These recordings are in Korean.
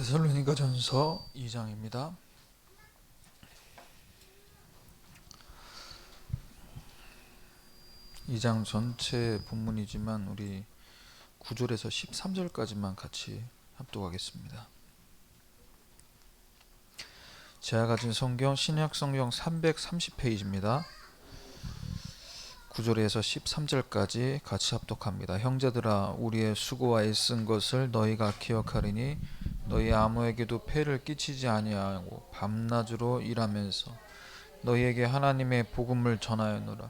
데살로니가전서 2장입니다. 이 장 전체 본문이지만 우리 9절에서 13절까지만 같이 합독하겠습니다. 제가 가진 성경 신약 성경 330페이지입니다. 9절에서 13절까지 같이 합독합니다. 형제들아, 우리의 수고와 애쓴 것을 너희가 기억하리니 너희 아무에게도 폐를 끼치지 아니하고 밤낮으로 일하면서 너희에게 하나님의 복음을 전하였노라.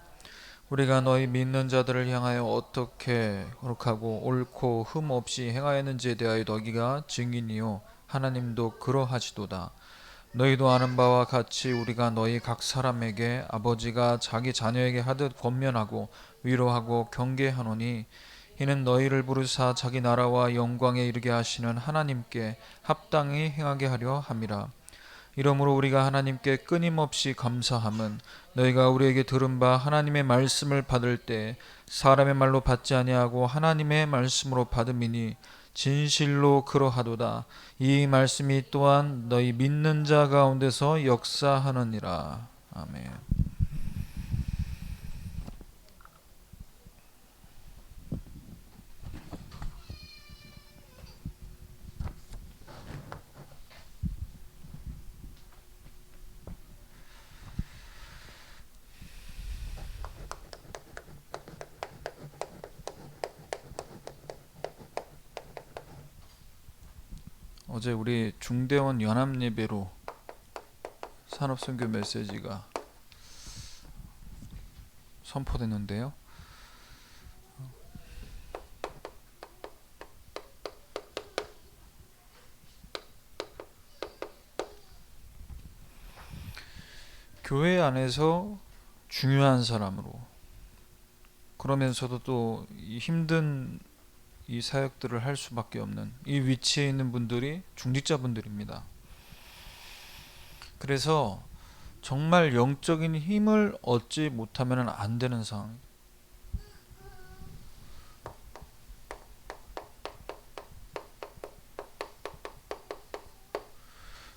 우리가 너희 믿는 자들을 향하여 어떻게 거룩하고 옳고 흠 없이 행하였는지에 대하여 너희가 증인이요 하나님도 그러하시도다. 너희도 아는 바와 같이 우리가 너희 각 사람에게 아버지가 자기 자녀에게 하듯 권면하고 위로하고 경계하노니 이는 너희를 부르사 자기 나라와 영광에 이르게 하시는 하나님께 합당히 행하게 하려 함이라. 이러므로 우리가 하나님께 끊임없이 감사함은 너희가 우리에게 들은 바 하나님의 말씀을 받을 때 사람의 말로 받지 아니하고 하나님의 말씀으로 받음이니 진실로 그러하도다. 이 말씀이 또한 너희 믿는 자 가운데서 역사하느니라. 아멘. 어제 우리 중대원 연합예배로 산업선교 메시지가 선포됐는데요. 교회 안에서 중요한 사람으로, 그러면서도 또 힘든 이 사역들을 할 수밖에 없는 이 위치에 있는 분들이 중직자분들입니다. 그래서 정말 영적인 힘을 얻지 못하면 안 되는 상황.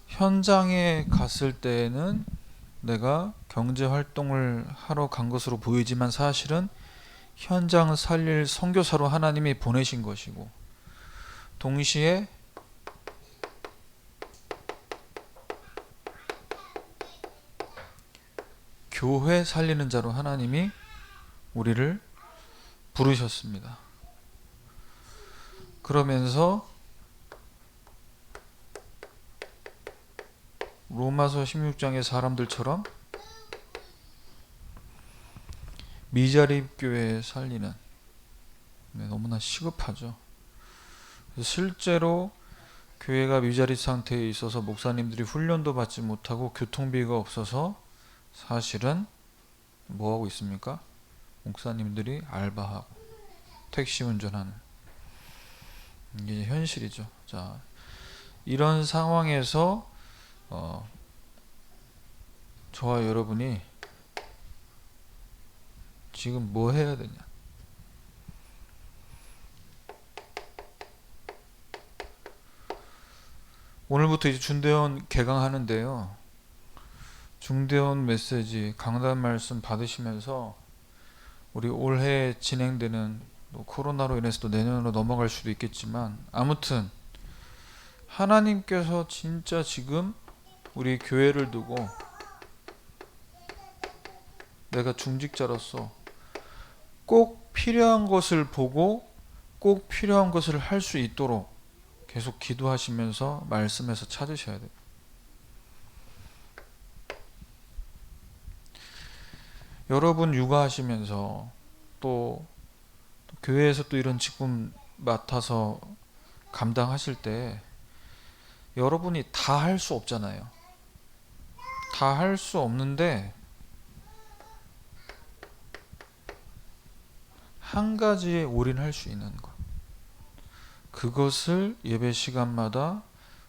현장에 갔을 때에는 내가 경제 활동을 하러 간 것으로 보이지만 사실은 현장 살릴 선교사로 하나님이 보내신 것이고, 동시에 교회 살리는 자로 하나님이 우리를 부르셨습니다. 그러면서 로마서 16장의 사람들처럼 미자립 교회에 살리는, 너무나 시급하죠. 실제로 교회가 미자립 상태에 있어서 목사님들이 훈련도 받지 못하고 교통비가 없어서 사실은 뭐하고 있습니까? 목사님들이 알바하고 택시 운전하는, 이게 현실이죠. 자, 이런 상황에서 저와 여러분이 지금 뭐 해야 되냐? 오늘부터 이제 중대원 개강하는데요. 중대원 메시지 강단 말씀 받으시면서 우리 올해 진행되는, 코로나로 인해서 또 내년으로 넘어갈 수도 있겠지만, 아무튼 하나님께서 진짜 지금 우리 교회를 두고 내가 중직자로서 꼭 필요한 것을 보고 꼭 필요한 것을 할 수 있도록 계속 기도하시면서 말씀에서 찾으셔야 돼요. 여러분 육아하시면서 또 교회에서 또 이런 직분 맡아서 감당하실 때 여러분이 다 할 수 없잖아요. 다 할 수 없는데 한 가지에 올인할 수 있는 것, 그것을 예배 시간마다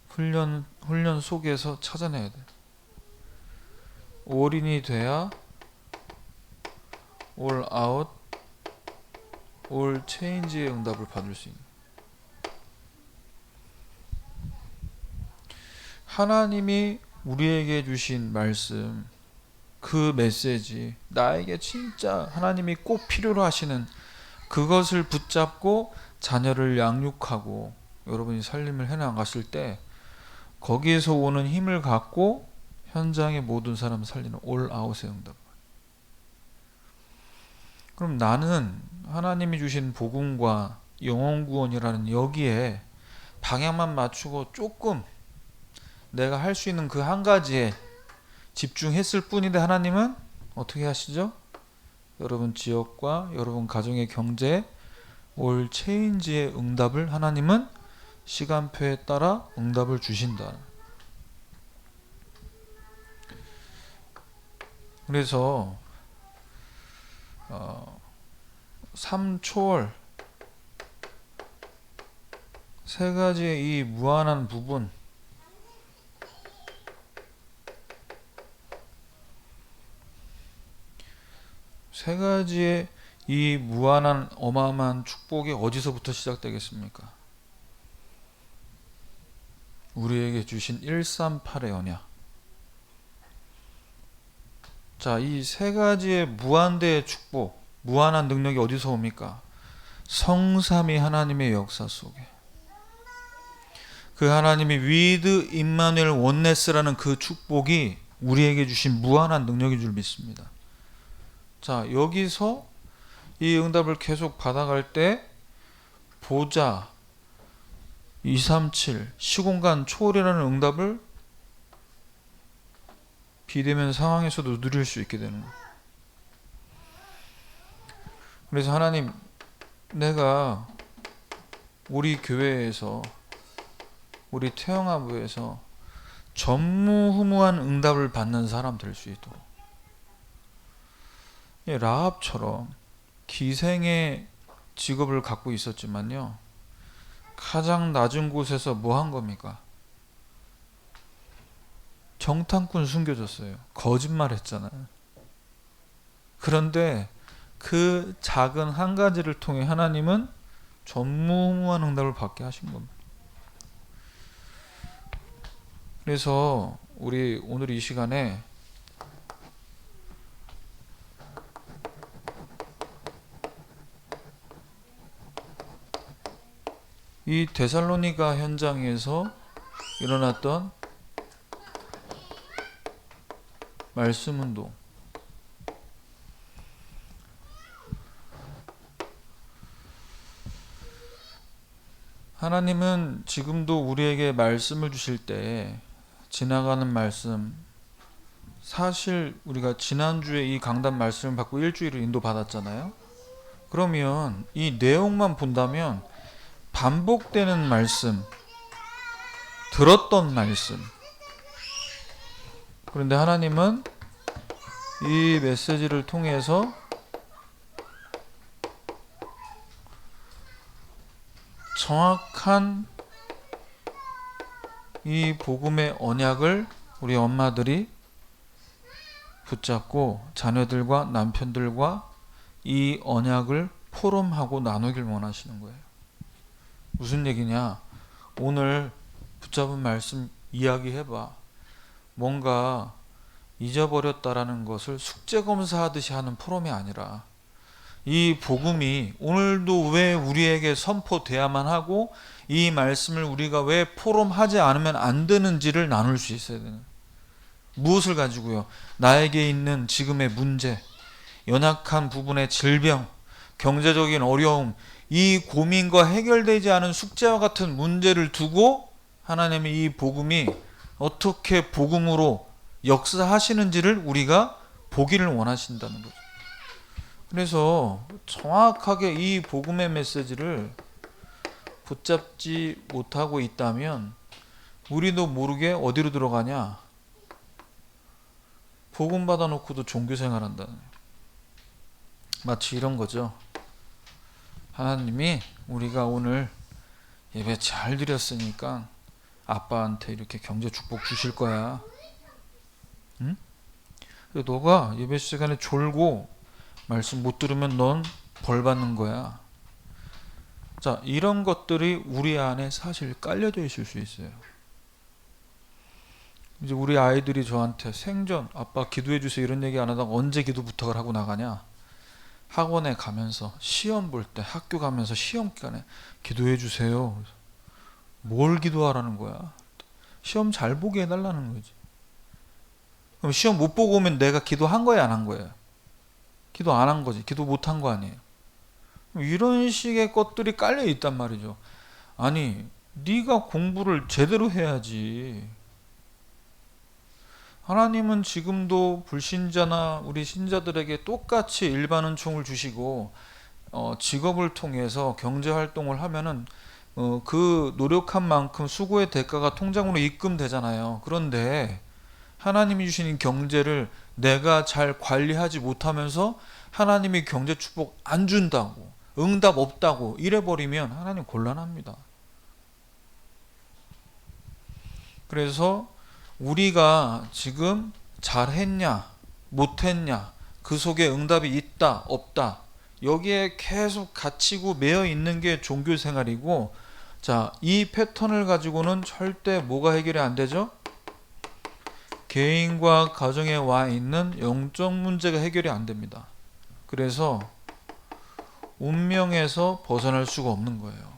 훈련 속에서 찾아내야 돼요. 올인이 돼야 올 아웃, 올 체인지의 응답을 받을 수 있는. 하나님이 우리에게 주신 말씀, 그 메시지, 나에게 진짜 하나님이 꼭 필요로 하시는 그것을 붙잡고 자녀를 양육하고 여러분이 살림을 해나갔을 때 거기에서 오는 힘을 갖고 현장의 모든 사람을 살리는 올아웃의 응답. 그럼 나는 하나님이 주신 복음과 영혼구원이라는 여기에 방향만 맞추고 조금 내가 할 수 있는 그 한 가지에 집중했을 뿐인데 하나님은 어떻게 하시죠? 여러분 지역과 여러분 가정의 경제에 올 체인지의 응답을 하나님은 시간표에 따라 응답을 주신다. 그래서 3초월 세 가지의 이 무한한 부분, 세 가지의 이 무한한 어마어마한 축복이 어디서부터 시작되겠습니까? 우리에게 주신 138의 언약. 자, 이 세 가지의 무한대의 축복, 무한한 능력이 어디서 옵니까? 성삼위 하나님의 역사 속에. 그 하나님이 위드 임마누엘 원네스라는 그 축복이 우리에게 주신 무한한 능력인 줄 믿습니다. 자, 여기서 이 응답을 계속 받아갈 때 보좌 237 시공간 초월이라는 응답을 비대면 상황에서도 누릴 수 있게 되는 거예요. 그래서 하나님, 내가 우리 교회에서 우리 태영아부에서 전무후무한 응답을 받는 사람 될 수 있도록, 라합처럼 기생의 직업을 갖고 있었지만요, 가장 낮은 곳에서 뭐 한 겁니까? 정탐꾼 숨겨졌어요. 거짓말 했잖아요. 그런데 그 작은 한 가지를 통해 하나님은 전무후무한 응답을 받게 하신 겁니다. 그래서 우리 오늘 이 시간에 이 데살로니가 현장에서 일어났던 말씀 운동, 하나님은 지금도 우리에게 말씀을 주실 때 지나가는 말씀, 사실 우리가 지난주에 이 강단 말씀을 받고 일주일을 인도받았잖아요. 그러면 이 내용만 본다면 반복되는 말씀, 들었던 말씀. 그런데 하나님은 이 메시지를 통해서 정확한 이 복음의 언약을 우리 엄마들이 붙잡고 자녀들과 남편들과 이 언약을 포럼하고 나누길 원하시는 거예요. 무슨 얘기냐? 오늘 붙잡은 말씀 이야기해봐. 뭔가 잊어버렸다라는 것을 숙제검사하듯이 하는 포럼이 아니라 이 복음이 오늘도 왜 우리에게 선포돼야만 하고 이 말씀을 우리가 왜 포럼하지 않으면 안 되는지를 나눌 수 있어야 되는, 무엇을 가지고요? 나에게 있는 지금의 문제, 연약한 부분의 질병, 경제적인 어려움, 이 고민과 해결되지 않은 숙제와 같은 문제를 두고 하나님의 이 복음이 어떻게 복음으로 역사하시는지를 우리가 보기를 원하신다는 거죠. 그래서 정확하게 이 복음의 메시지를 붙잡지 못하고 있다면 우리도 모르게 어디로 들어가냐? 복음 받아놓고도 종교생활한다는, 마치 이런 거죠. 하나님이 우리가 오늘 예배 잘 드렸으니까 아빠한테 이렇게 경제 축복 주실 거야. 응? 너가 예배 시간에 졸고 말씀 못 들으면 넌 벌 받는 거야. 자, 이런 것들이 우리 안에 사실 깔려져 있을 수 있어요. 이제 우리 아이들이 저한테 생전 아빠 기도해 주세요 이런 얘기 안 하다가 언제 기도 부탁을 하고 나가냐? 학원에 가면서 시험 볼 때, 학교 가면서 시험 기간에 기도해 주세요. 뭘 기도하라는 거야? 시험 잘 보게 해달라는 거지. 그럼 시험 못 보고 오면 내가 기도한 거야, 안 한 거예요? 기도 안 한 거지. 기도 못 한 거 아니에요? 이런 식의 것들이 깔려 있단 말이죠. 아니, 네가 공부를 제대로 해야지. 하나님은 지금도 불신자나 우리 신자들에게 똑같이 일반 은총을 주시고 직업을 통해서 경제 활동을 하면은 그 노력한 만큼 수고의 대가가 통장으로 입금되잖아요. 그런데 하나님이 주신 경제를 내가 잘 관리하지 못하면서 하나님이 경제 축복 안 준다고, 응답 없다고 이래버리면 하나님 곤란합니다. 그래서 우리가 지금 잘했냐 못했냐, 그 속에 응답이 있다 없다, 여기에 계속 갇히고 매여 있는 게 종교 생활이고, 자, 이 패턴을 가지고는 절대 뭐가 해결이 안 되죠? 개인과 가정에 와 있는 영적 문제가 해결이 안 됩니다. 그래서 운명에서 벗어날 수가 없는 거예요.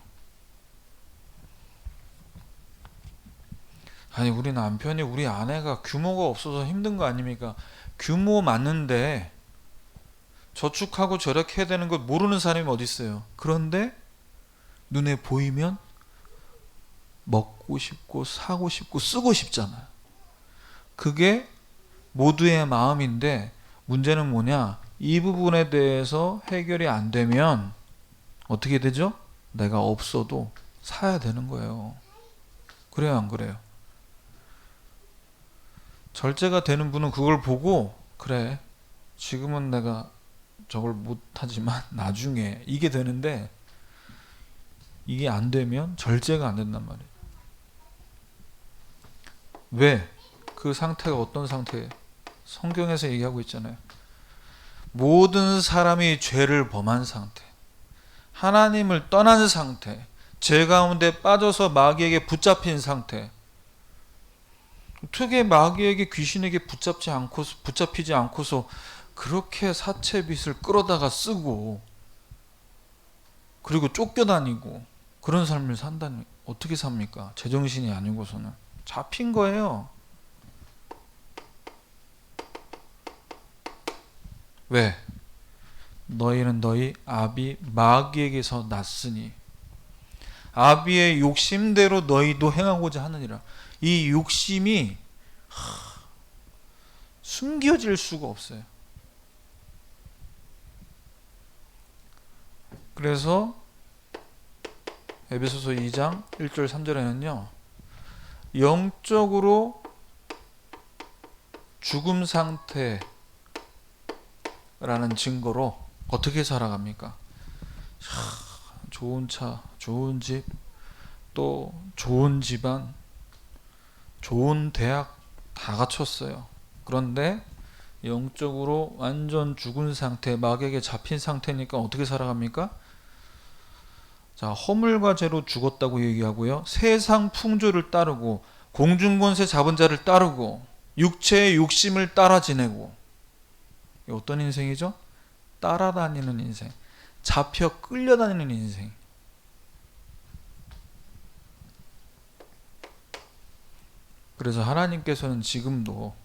아니, 우리 남편이, 우리 아내가 규모가 없어서 힘든 거 아닙니까? 규모 맞는데 저축하고 절약해야 되는 걸 모르는 사람이 어디 있어요? 그런데 눈에 보이면 먹고 싶고 사고 싶고 쓰고 싶잖아요. 그게 모두의 마음인데 문제는 뭐냐? 이 부분에 대해서 해결이 안 되면 어떻게 되죠? 내가 없어도 사야 되는 거예요. 그래요, 안 그래요? 절제가 되는 분은 그걸 보고, 그래, 지금은 내가 저걸 못하지만 나중에 이게 되는데, 이게 안 되면 절제가 안 된단 말이에요. 왜? 그 상태가 어떤 상태예요? 성경에서 얘기하고 있잖아요. 모든 사람이 죄를 범한 상태, 하나님을 떠난 상태, 죄 가운데 빠져서 마귀에게 붙잡힌 상태. 어떻게 마귀에게, 귀신에게 붙잡히지 않고서 그렇게 사채빚을 끌어다가 쓰고 그리고 쫓겨다니고 그런 삶을 산다니, 어떻게 삽니까? 제정신이 아니고서는. 잡힌 거예요. 왜? 너희는 너희 아비 마귀에게서 났으니 아비의 욕심대로 너희도 행하고자 하느니라. 이 욕심이 숨겨질 수가 없어요. 그래서 에베소서 2장 1절 3절에는요, 영적으로 죽음 상태라는 증거로 어떻게 살아갑니까? 좋은 차, 좋은 집, 또 좋은 집안, 좋은 대학 다 갖췄어요. 그런데 영적으로 완전 죽은 상태, 마귀에게 잡힌 상태니까 어떻게 살아갑니까? 자, 허물과 죄로 죽었다고 얘기하고요, 세상 풍조를 따르고 공중권세 잡은 자를 따르고 육체의 욕심을 따라 지내고. 어떤 인생이죠? 따라다니는 인생, 잡혀 끌려다니는 인생. 그래서 하나님께서는 지금도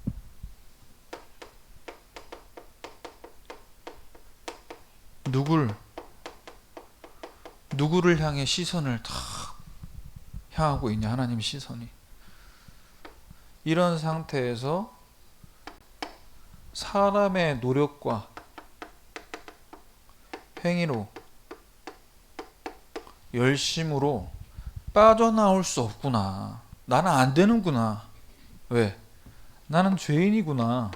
누구를 향해 시선을 다 향하고 있냐? 하나님 시선이. 이런 상태에서 사람의 노력과 행위로, 열심으로 빠져나올 수 없구나. 나는 안 되는구나. 왜? 나는 죄인이구나.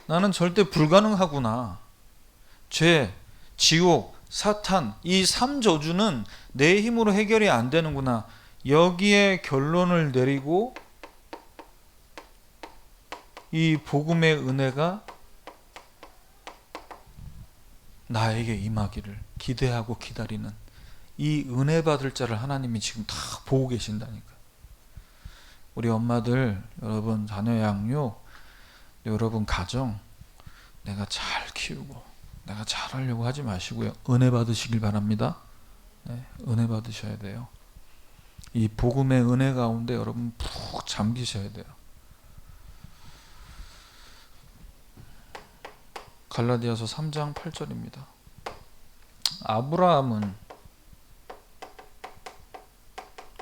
나는 절대 불가능하구나. 죄, 지옥, 사탄, 이 3저주는 내 힘으로 해결이 안 되는구나. 여기에 결론을 내리고 이 복음의 은혜가 나에게 임하기를 기대하고 기다리는 이 은혜 받을 자를 하나님이 지금 다 보고 계신다니까. 우리 엄마들, 여러분 자녀 양육, 여러분 가정 내가 잘 키우고 내가 잘하려고 하지 마시고요. 은혜 받으시길 바랍니다. 네, 은혜 받으셔야 돼요. 이 복음의 은혜 가운데 여러분 푹 잠기셔야 돼요. 갈라디아서 3장 8절입니다. 아브라함은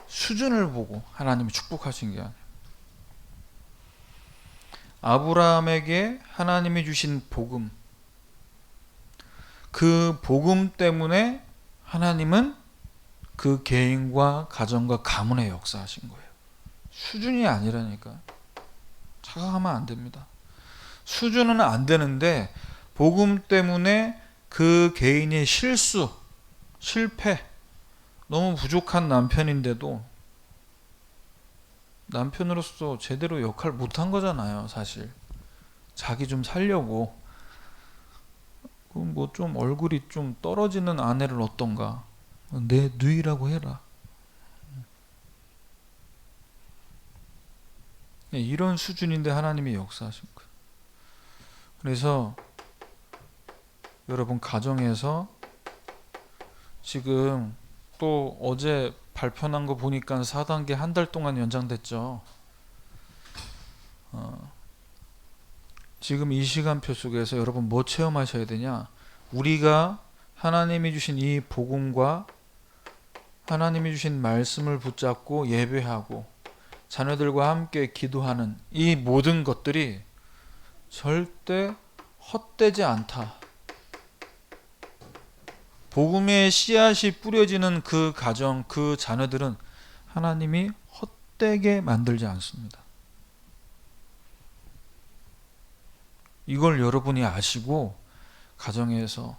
수준을 보고 하나님이 축복하신 게 아니에요. 아브라함에게 하나님이 주신 복음, 그 복음 때문에 하나님은 그 개인과 가정과 가문의 역사하신 거예요. 수준이 아니라니까. 착각하면 안 됩니다. 수준은 안 되는데 복음 때문에 그 개인의 실수, 실패, 너무 부족한 남편인데도 남편으로서 제대로 역할 못한 거잖아요. 사실 자기 좀 살려고 뭐 좀 얼굴이 좀 떨어지는 아내를 얻던가 내 누이라고 해라. 이런 수준인데 하나님이 역사하신 거예요. 그래서 여러분 가정에서 지금 또 어제 발표난 거 보니까 4단계 한 달 동안 연장됐죠. 지금 이 시간표 속에서 여러분 뭐 체험하셔야 되냐? 우리가 하나님이 주신 이 복음과 하나님이 주신 말씀을 붙잡고 예배하고 자녀들과 함께 기도하는 이 모든 것들이 절대 헛되지 않다. 복음의 씨앗이 뿌려지는 그 가정, 그 자녀들은 하나님이 헛되게 만들지 않습니다. 이걸 여러분이 아시고 가정에서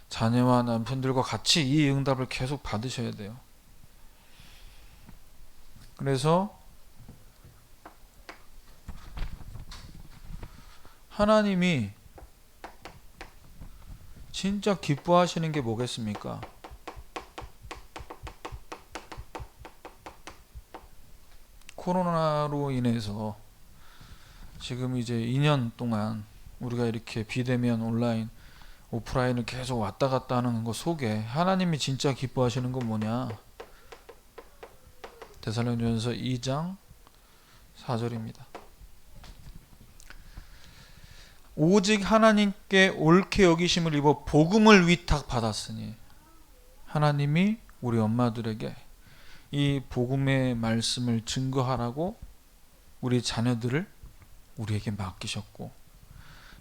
자녀와 남편들과 같이 이 응답을 계속 받으셔야 돼요. 그래서 하나님이 진짜 기뻐하시는 게 뭐겠습니까? 코로나로 인해서 지금 이제 2년 동안 우리가 이렇게 비대면 온라인 오프라인을 계속 왔다 갔다 하는 것 속에 하나님이 진짜 기뻐하시는 건 뭐냐? 데살로니가전서 2장 4절입니다. 오직 하나님께 옳게 여기심을 입어 복음을 위탁받았으니 하나님이 우리 엄마들에게 이 복음의 말씀을 증거하라고 우리 자녀들을 우리에게 맡기셨고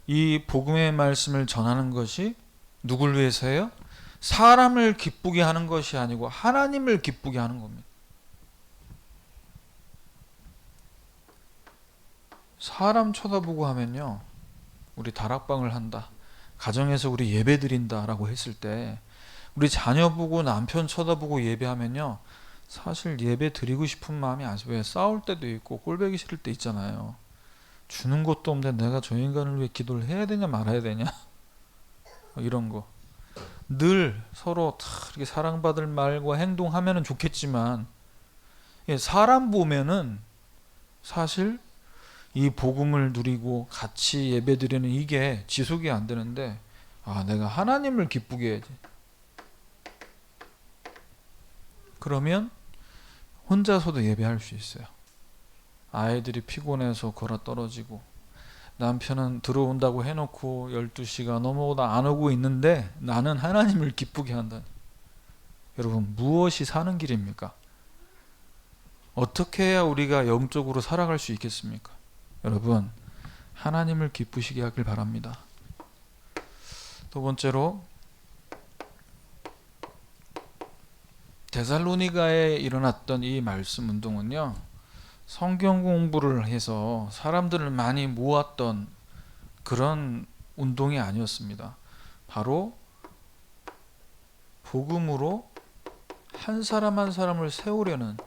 이 복음의 말씀을 전하는 것이 누굴 위해서예요? 사람을 기쁘게 하는 것이 아니고 하나님을 기쁘게 하는 겁니다. 사람 쳐다보고 하면요, 우리 다락방을 한다, 가정에서 우리 예배 드린다라고 했을 때 우리 자녀 보고 남편 쳐다보고 예배하면요, 사실 예배 드리고 싶은 마음이 아직 왜 싸울 때도 있고 꼴보기 싫을 때 있잖아요. 주는 것도 없는데 내가 저 인간을 위해 기도를 해야 되냐 말아야 되냐 이런 거. 늘 서로 다 이렇게 사랑받을 말과 행동하면은 좋겠지만 사람 보면은 사실 이 복음을 누리고 같이 예배드리는 이게 지속이 안 되는데 내가 하나님을 기쁘게 해야지. 그러면 혼자서도 예배할 수 있어요. 아이들이 피곤해서 걸어 떨어지고 남편은 들어온다고 해놓고 12시가 넘어오다 안 오고 있는데 나는 하나님을 기쁘게 한다니. 여러분, 무엇이 사는 길입니까? 어떻게 해야 우리가 영적으로 살아갈 수 있겠습니까? 여러분, 하나님을 기쁘시게 하길 바랍니다. 두 번째로, 데살로니가에 일어났던 이 말씀 운동은요, 성경 공부를 해서 사람들을 많이 모았던 그런 운동이 아니었습니다. 바로 복음으로 한 사람 한 사람을 세우려는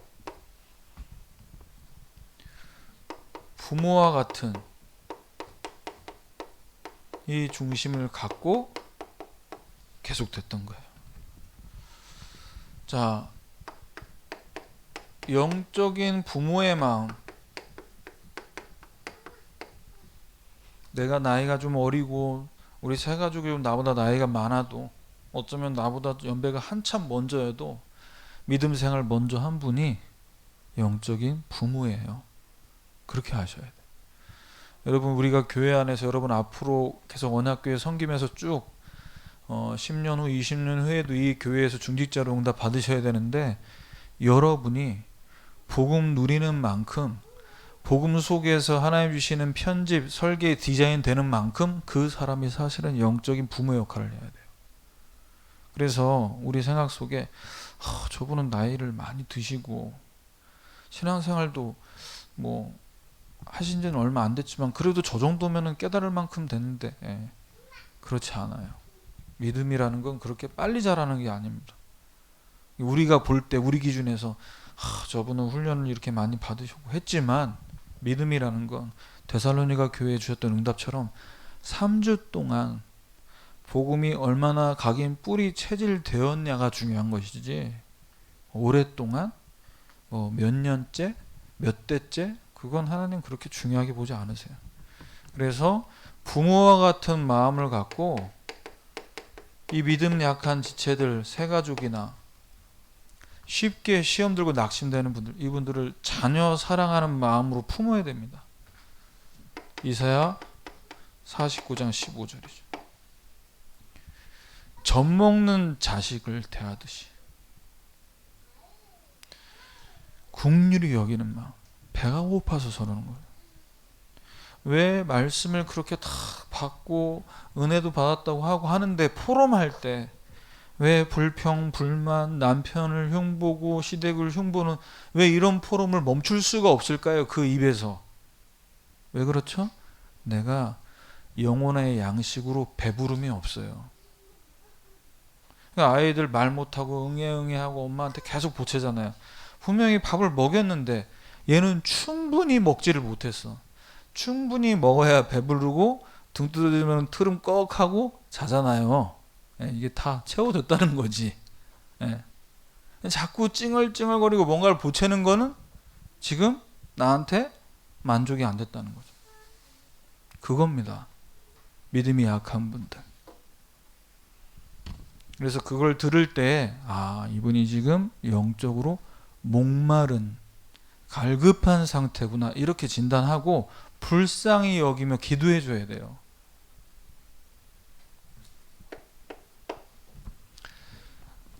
부모와 같은 이 중심을 갖고 계속됐던 거예요. 자, 영적인 부모의 마음, 내가 나이가 좀 어리고 우리 세 가족이 좀 나보다 나이가 많아도 어쩌면 나보다 연배가 한참 먼저여도 믿음 생활 먼저 한 분이 영적인 부모예요. 그렇게 하셔야 돼요. 여러분, 우리가 교회 안에서 여러분 앞으로 계속 언약교회 섬기면서 쭉 10년 후 20년 후에도 이 교회에서 중직자로 응답 받으셔야 되는데, 여러분이 복음 누리는 만큼, 복음 속에서 하나님 주시는 편집, 설계, 디자인 되는 만큼 그 사람이 사실은 영적인 부모 역할을 해야 돼요. 그래서 우리 생각 속에 저분은 나이를 많이 드시고 신앙생활도 뭐 하신 지는 얼마 안 됐지만 그래도 저 정도면은 깨달을 만큼 됐는데, 그렇지 않아요. 믿음이라는 건 그렇게 빨리 자라는 게 아닙니다. 우리가 볼 때 우리 기준에서 저분은 훈련을 이렇게 많이 받으셨고 했지만, 믿음이라는 건 데살로니가 교회에 주셨던 응답처럼 3주 동안 복음이 얼마나 각인 뿌리 체질되었냐가 중요한 것이지, 오랫동안 몇 년째 몇 대째 그건 하나님 그렇게 중요하게 보지 않으세요. 그래서 부모와 같은 마음을 갖고 이 믿음 약한 지체들, 새 가족이나 쉽게 시험 들고 낙심되는 분들, 이분들을 자녀 사랑하는 마음으로 품어야 됩니다. 이사야 49장 15절이죠. 젖먹는 자식을 대하듯이 긍휼히 여기는 마음. 배가 고파서 저러는 거예요. 왜 말씀을 그렇게 다 받고 은혜도 받았다고 하고 하는데 포럼할 때 왜 불평, 불만, 남편을 흉보고 시댁을 흉보는, 왜 이런 포럼을 멈출 수가 없을까요? 그 입에서. 왜 그렇죠? 내가 영혼의 양식으로 배부름이 없어요. 그러니까 아이들 말 못하고 응애응애하고 엄마한테 계속 보채잖아요. 분명히 밥을 먹였는데 얘는 충분히 먹지를 못했어. 충분히 먹어야 배부르고 등 두드리면 트름 꺽 하고 자잖아요. 이게 다 채워졌다는 거지. 자꾸 찡얼찡얼거리고 뭔가를 보채는 거는 지금 나한테 만족이 안 됐다는 거죠. 그겁니다. 믿음이 약한 분들. 그래서 그걸 들을 때 이분이 지금 영적으로 목마른 갈급한 상태구나, 이렇게 진단하고 불쌍히 여기며 기도해 줘야 돼요.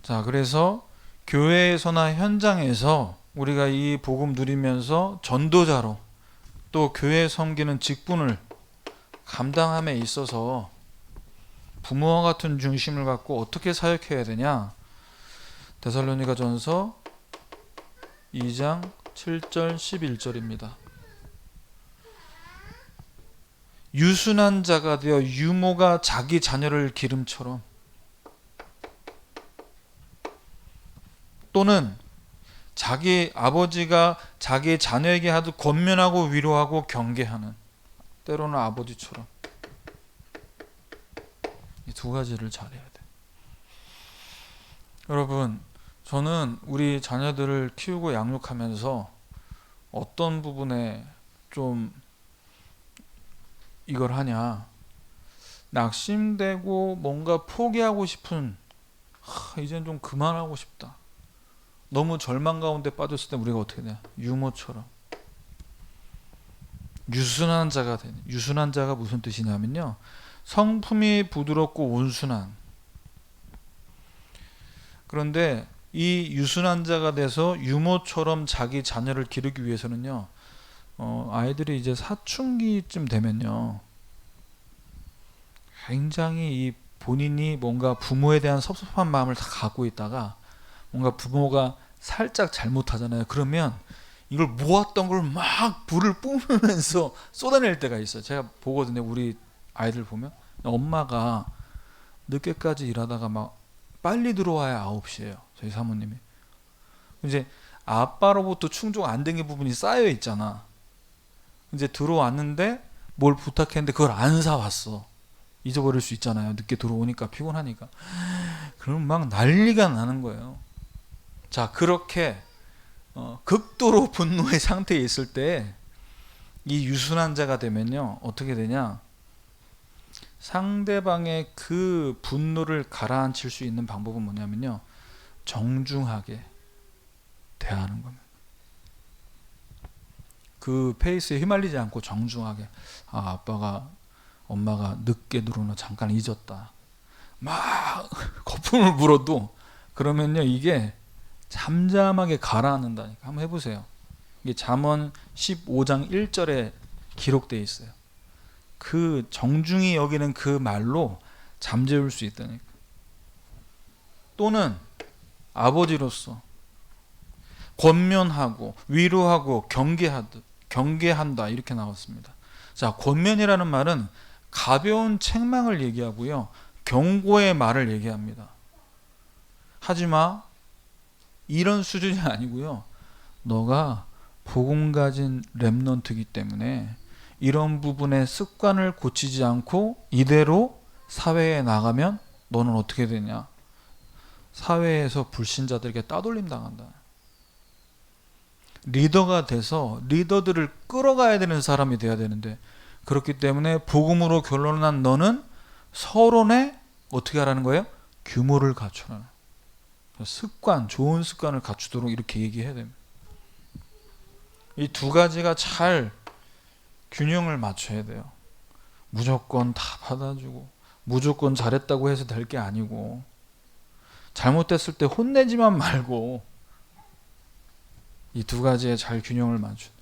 자, 그래서 교회에서나 현장에서 우리가 이 복음 누리면서 전도자로 또 교회 섬기는 직분을 감당함에 있어서 부모와 같은 중심을 갖고 어떻게 사역해야 되냐? 데살로니가전서 2장 7절 11절입니다. 유순한 자가 되어 유모가 자기 자녀를 기름처럼, 또는 자기 아버지가 자기 자녀에게 하듯 권면하고 위로하고 경계하는, 때로는 아버지처럼. 이 두 가지를 잘해야 돼. 여러분, 저는 우리 자녀들을 키우고 양육하면서 어떤 부분에 좀 이걸 하냐, 낙심되고 뭔가 포기하고 싶은, 이젠 좀 그만하고 싶다, 너무 절망 가운데 빠졌을 때 우리가 어떻게 되냐, 유모처럼 유순한 자가 되는. 유순한 자가 무슨 뜻이냐면요, 성품이 부드럽고 온순한. 그런데 이 유순한 자가 돼서 유모처럼 자기 자녀를 기르기 위해서는요, 아이들이 이제 사춘기쯤 되면요, 굉장히 이 본인이 뭔가 부모에 대한 섭섭한 마음을 다 갖고 있다가 뭔가 부모가 살짝 잘못하잖아요. 그러면 이걸 모았던 걸 막 불을 뿜으면서 쏟아낼 때가 있어요. 제가 보거든요. 우리 아이들 보면 엄마가 늦게까지 일하다가 막 빨리 들어와야 9시예요. 저희 사모님이. 이제 아빠로부터 충족 안 된 게 부분이 쌓여 있잖아. 이제 들어왔는데 뭘 부탁했는데 그걸 안 사왔어. 잊어버릴 수 있잖아요. 늦게 들어오니까 피곤하니까. 그럼 막 난리가 나는 거예요. 자, 그렇게 극도로 분노의 상태에 있을 때 이 유순한 자가 되면요, 어떻게 되냐, 상대방의 그 분노를 가라앉힐 수 있는 방법은 뭐냐면요, 정중하게 대하는 겁니다. 그 페이스에 휘말리지 않고 정중하게, 아빠가 엄마가 늦게 들어오나 잠깐 잊었다, 막 거품을 불어도 그러면요 이게 잠잠하게 가라앉는다니까. 한번 해보세요. 이게 잠언 15장 1절에 기록되어 있어요. 그 정중히 여기는 그 말로 잠재울 수 있다니까. 또는 아버지로서 권면하고 위로하고 경계한다 이렇게 나왔습니다. 자, 권면이라는 말은 가벼운 책망을 얘기하고요, 경고의 말을 얘기합니다. 하지마, 이런 수준이 아니고요, 너가 복음 가진 렘넌트이기 때문에 이런 부분의 습관을 고치지 않고 이대로 사회에 나가면 너는 어떻게 되냐, 사회에서 불신자들에게 따돌림 당한다. 리더가 돼서 리더들을 끌어가야 되는 사람이 돼야 되는데, 그렇기 때문에 복음으로 결론난 너는 서론에 어떻게 하라는 거예요? 규모를 갖추라. 습관, 좋은 습관을 갖추도록 이렇게 얘기해야 됩니다. 이 두 가지가 잘 균형을 맞춰야 돼요. 무조건 다 받아주고 무조건 잘했다고 해서 될 게 아니고, 잘못됐을 때 혼내지만 말고 이 두 가지에 잘 균형을 맞춘.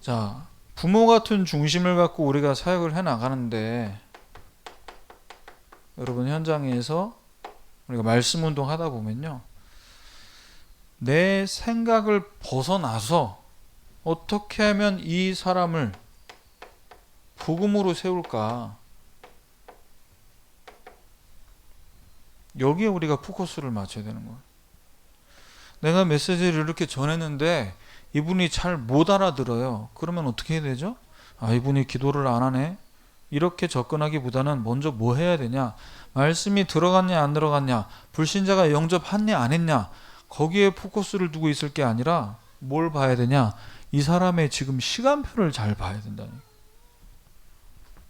자, 부모 같은 중심을 갖고 우리가 사역을 해 나가는데, 여러분 현장에서 우리가 말씀 운동 하다 보면요, 내 생각을 벗어나서 어떻게 하면 이 사람을 복음으로 세울까, 여기에 우리가 포커스를 맞춰야 되는 거예요. 내가 메시지를 이렇게 전했는데 이분이 잘 못 알아들어요. 그러면 어떻게 해야 되죠? 이분이 기도를 안 하네, 이렇게 접근하기보다는 먼저 뭐 해야 되냐, 말씀이 들어갔냐 안 들어갔냐, 불신자가 영접했냐 안 했냐, 거기에 포커스를 두고 있을 게 아니라 뭘 봐야 되냐, 이 사람의 지금 시간표를 잘 봐야 된다니.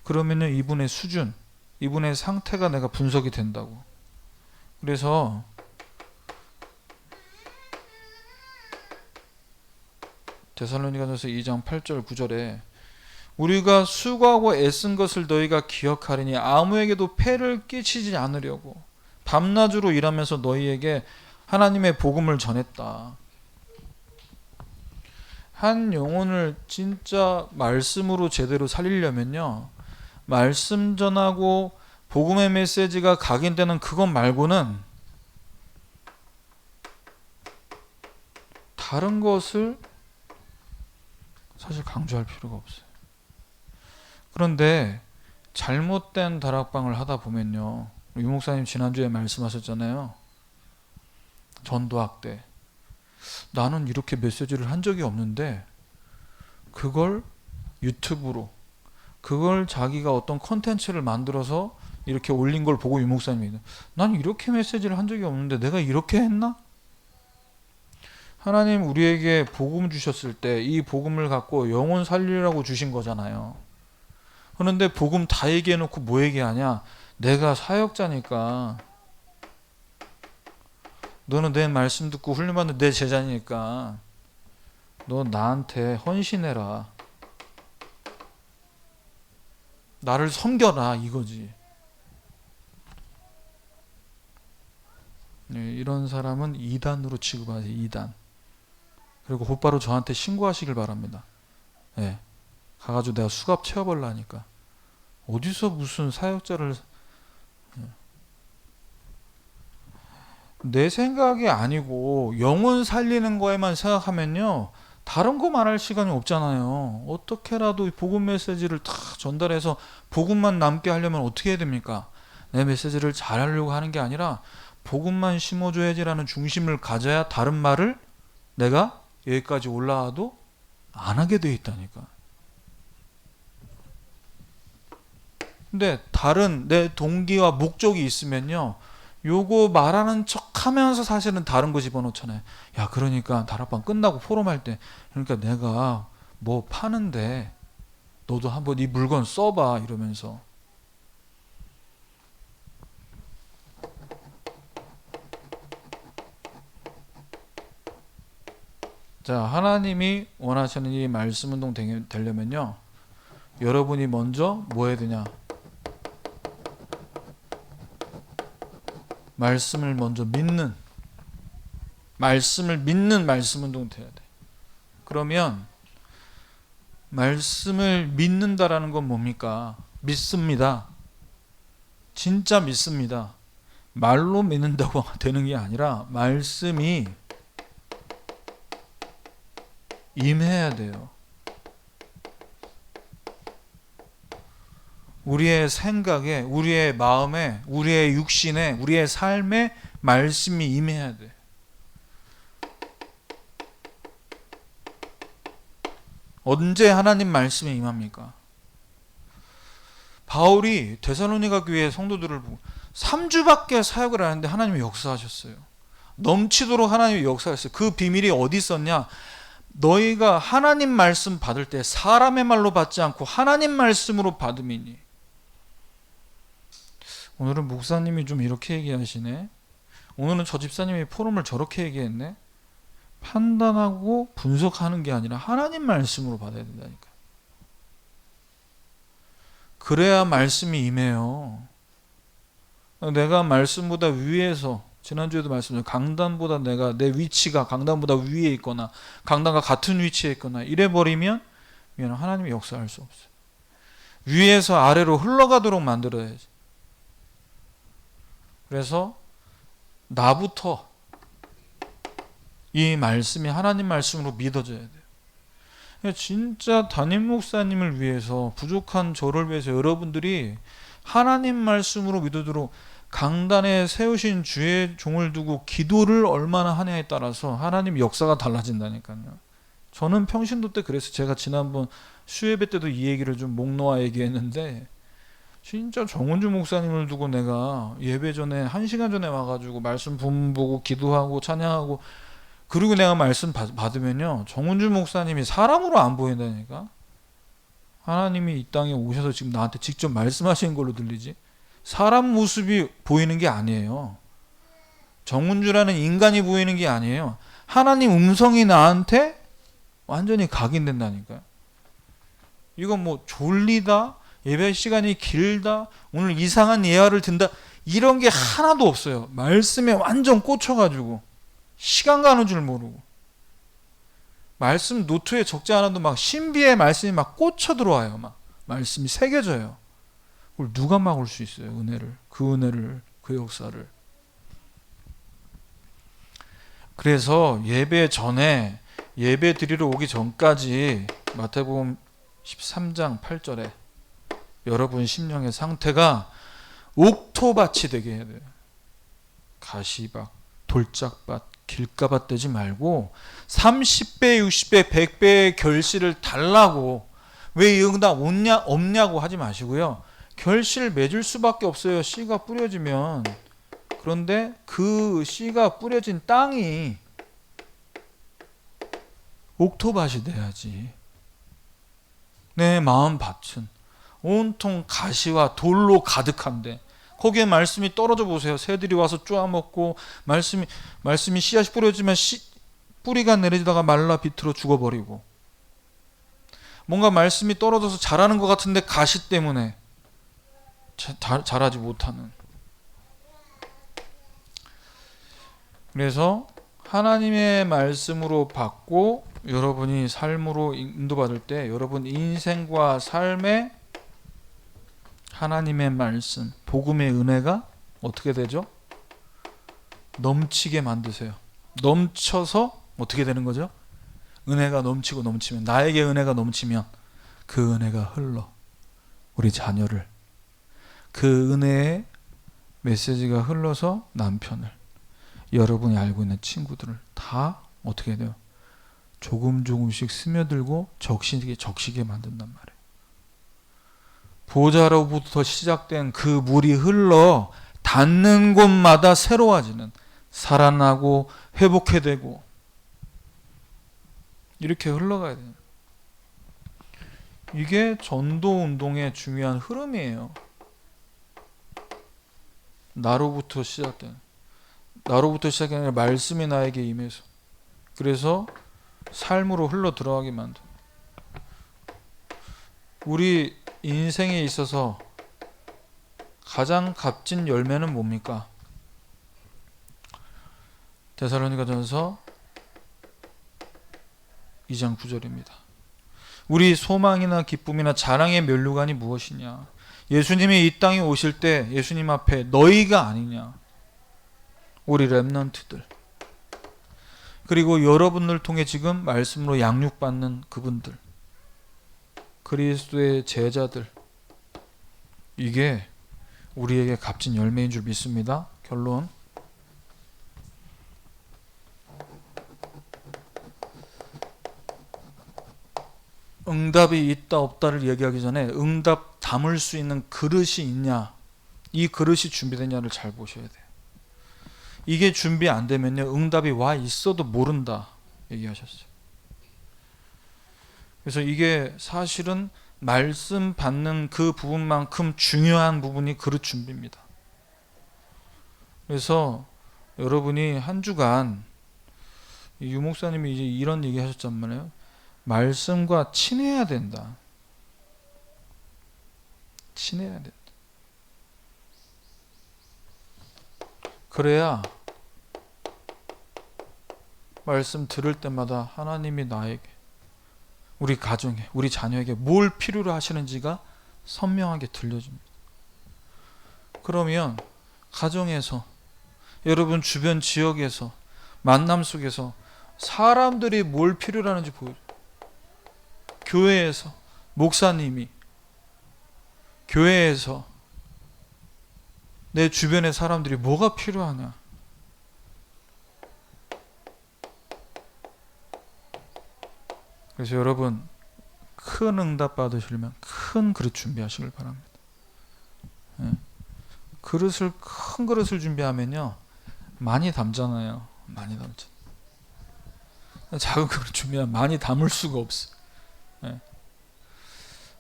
그러면요 이분의 수준, 이분의 상태가 내가 분석이 된다고. 그래서 데살로니가전서 2장 8절 9절에 우리가 수고하고 애쓴 것을 너희가 기억하리니 아무에게도 폐를 끼치지 않으려고 밤낮으로 일하면서 너희에게 하나님의 복음을 전했다. 한 영혼을 진짜 말씀으로 제대로 살리려면요, 말씀 전하고 복음의 메시지가 각인되는 그것 말고는 다른 것을 사실 강조할 필요가 없어요. 그런데 잘못된 다락방을 하다 보면요, 유 목사님 지난주에 말씀하셨잖아요. 전도학대. 나는 이렇게 메시지를 한 적이 없는데 그걸 유튜브로, 그걸 자기가 어떤 컨텐츠를 만들어서 이렇게 올린 걸 보고 유 목사님이, 난 이렇게 메시지를 한 적이 없는데 내가 이렇게 했나? 하나님 우리에게 복음 주셨을 때 이 복음을 갖고 영혼 살리라고 주신 거잖아요. 그런데 복음 다 얘기해놓고 뭐 얘기하냐, 내가 사역자니까, 너는 내 말씀 듣고 훈련받는 내 제자니까 너 나한테 헌신해라, 나를 섬겨라, 이거지. 네, 이런 사람은 2단으로 취급하세요. 2단. 그리고 곧바로 저한테 신고하시길 바랍니다. 네, 가가지고 내가 수갑 채워버리려니까. 어디서 무슨 사역자를, 내 생각이 아니고 영혼 살리는 거에만 생각하면요, 다른 거 말할 시간이 없잖아요. 어떻게라도 복음 메시지를 다 전달해서 복음만 남게 하려면 어떻게 해야 됩니까? 내 메시지를 잘하려고 하는 게 아니라 복음만 심어줘야지라는 중심을 가져야 다른 말을 내가 여기까지 올라와도 안 하게 돼 있다니까. 근데 다른 내 동기와 목적이 있으면요, 요거 말하는 척 하면서 사실은 다른 거 집어넣잖아요. 야, 그러니까 다락방 끝나고 포럼할 때, 그러니까 내가 뭐 파는데 너도 한번 이 물건 써봐 이러면서. 자, 하나님이 원하시는 이 말씀 운동 되려면요, 여러분이 먼저 뭐 해야 되냐? 말씀을 먼저 믿는, 말씀을 믿는 말씀 운동 돼야 돼. 그러면 말씀을 믿는다라는 건 뭡니까? 믿습니다. 진짜 믿습니다. 말로 믿는다고 되는 게 아니라 말씀이 임해야 돼요. 우리의 생각에, 우리의 마음에, 우리의 육신에, 우리의 삶에 말씀이 임해야 돼. 언제 하나님 말씀이 임합니까? 바울이 데살로니가 교회 성도들을 보고 3주밖에 사역을 안 했는데 하나님이 역사하셨어요. 넘치도록 하나님이 역사했어요. 그 비밀이 어디 있었냐? 너희가 하나님 말씀 받을 때 사람의 말로 받지 않고 하나님 말씀으로 받음이니. 오늘은 목사님이 좀 이렇게 얘기하시네. 오늘은 저 집사님이 포럼을 저렇게 얘기했네. 판단하고 분석하는 게 아니라 하나님 말씀으로 받아야 된다니까. 그래야 말씀이 임해요. 내가 말씀보다 위에서, 지난주에도 말씀드렸죠, 강단보다 내가, 내 위치가 강단보다 위에 있거나 강단과 같은 위치에 있거나 이래버리면 하나님이 역사할 수 없어요. 위에서 아래로 흘러가도록 만들어야지. 그래서 나부터 이 말씀이 하나님 말씀으로 믿어져야 돼요. 진짜 담임 목사님을 위해서, 부족한 저를 위해서 여러분들이 하나님 말씀으로 믿어도록 강단에 세우신 주의 종을 두고 기도를 얼마나 하냐에 따라서 하나님 역사가 달라진다니까요. 저는 평신도 때 그래서 제가 지난번 수예배 때도 이 얘기를 좀 목 놓아 얘기했는데, 진짜 정은주 목사님을 두고 내가 예배 전에 1시간 전에 와가지고 말씀 본 보고 기도하고 찬양하고, 그리고 내가 말씀 받으면요, 정은주 목사님이 사람으로 안 보인다니까. 하나님이 이 땅에 오셔서 지금 나한테 직접 말씀하시는 걸로 들리지 사람 모습이 보이는 게 아니에요. 정은주라는 인간이 보이는 게 아니에요. 하나님 음성이 나한테 완전히 각인된다니까요. 이건 뭐 졸리다, 예배 시간이 길다, 오늘 이상한 예화를 든다, 이런 게 하나도 없어요. 말씀에 완전 꽂혀가지고 시간 가는 줄 모르고, 말씀 노트에 적지 않아도 막 신비의 말씀이 막 꽂혀 들어와요. 막 말씀이 새겨져요. 그걸 누가 막을 수 있어요? 은혜를, 그 역사를. 그래서 예배 전에, 예배 드리러 오기 전까지 마태복음 13장 8절에 여러분 심령의 상태가 옥토밭이 되게 해야 돼요. 가시밭, 돌짝밭, 길가밭 되지 말고 30배, 60배, 100배의 결실을 달라고, 왜 이 응답 없냐고 하지 마시고요. 결실 맺을 수밖에 없어요. 씨가 뿌려지면. 그런데 그 씨가 뿌려진 땅이 옥토밭이 돼야지. 내 마음 밭은 온통 가시와 돌로 가득한데 거기에 말씀이 떨어져 보세요. 새들이 와서 쪼아먹고, 말씀이 씨앗이 뿌려지면 뿌리가 내리다가 말라 비틀어 죽어버리고, 뭔가 말씀이 떨어져서 자라는 것 같은데 가시 때문에 자라지 못하는. 그래서 하나님의 말씀으로 받고 여러분이 삶으로 인도받을 때 여러분 인생과 삶에 하나님의 말씀, 복음의 은혜가 어떻게 되죠? 넘치게 만드세요. 넘쳐서 어떻게 되는 거죠? 은혜가 넘치고 넘치면, 나에게 은혜가 넘치면 그 은혜가 흘러 우리 자녀를, 그 은혜의 메시지가 흘러서 남편을, 여러분이 알고 있는 친구들을 다 어떻게 돼요? 조금씩 스며들고 적시게 만든단 말이에요. 보좌로부터 시작된 그 물이 흘러 닿는 곳마다 새로워지는, 살아나고 회복해되고 이렇게 흘러가야 돼요. 이게 전도 운동의 중요한 흐름이에요. 나로부터 시작되는 말씀이 나에게 임해서, 그래서 삶으로 흘러 들어가게 만든. 우리 인생에 있어서 가장 값진 열매는 뭡니까? 데살로니가전서 2장 9절입니다. 우리 소망이나 기쁨이나 자랑의 면류관이 무엇이냐? 예수님이 이 땅에 오실 때 예수님 앞에 너희가 아니냐? 우리 렘넌트들, 그리고 여러분을 통해 지금 말씀으로 양육받는 그분들, 그리스도의 제자들, 이게 우리에게 값진 열매인 줄 믿습니다. 결론, 응답이 있다 없다를 얘기하기 전에 응답 담을 수 있는 그릇이 있냐, 이 그릇이 준비되냐를 잘 보셔야 돼요. 이게 준비 안 되면요, 응답이 와 있어도 모른다 얘기하셨어요. 그래서 이게 사실은 말씀 받는 그 부분만큼 중요한 부분이 그릇 준비입니다. 그래서 여러분이 한 주간, 유 목사님이 이제 이런 얘기 하셨잖아요. 말씀과 친해야 된다. 친해야 된다. 그래야 말씀 들을 때마다 하나님이 나에게, 우리 가정에, 우리 자녀에게 뭘 필요로 하시는지가 선명하게 들려줍니다. 그러면 가정에서, 여러분 주변 지역에서, 만남 속에서 사람들이 뭘 필요로 하는지 보여줘요. 교회에서 목사님이, 교회에서 내 주변의 사람들이 뭐가 필요하냐, 그래서 여러분 큰 응답 받으시려면 큰 그릇 준비하시길 바랍니다. 큰 그릇을 준비하면요 많이 담잖아요. 많이 담잖아요. 작은 그릇 준비하면 많이 담을 수가 없어요.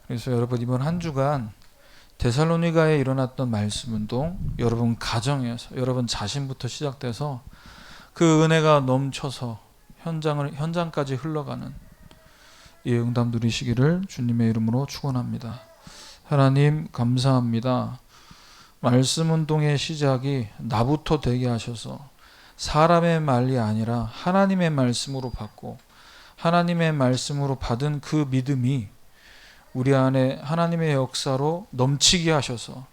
그래서 여러분 이번 한 주간 데살로니가에 일어났던 말씀 운동, 여러분 가정에서, 여러분 자신부터 시작돼서 그 은혜가 넘쳐서 현장까지 흘러가는 이 응답 누리시기를 주님의 이름으로 축원합니다. 하나님 감사합니다. 말씀 운동의 시작이 나부터 되게 하셔서 사람의 말이 아니라 하나님의 말씀으로 받고, 하나님의 말씀으로 받은 그 믿음이 우리 안에 하나님의 역사로 넘치게 하셔서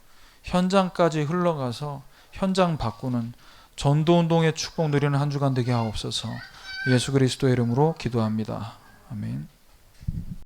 현장까지 흘러가서 현장 바꾸는 전도운동의 축복 누리는 한 주간 되게 하옵소서. 예수 그리스도의 이름으로 기도합니다. 아멘.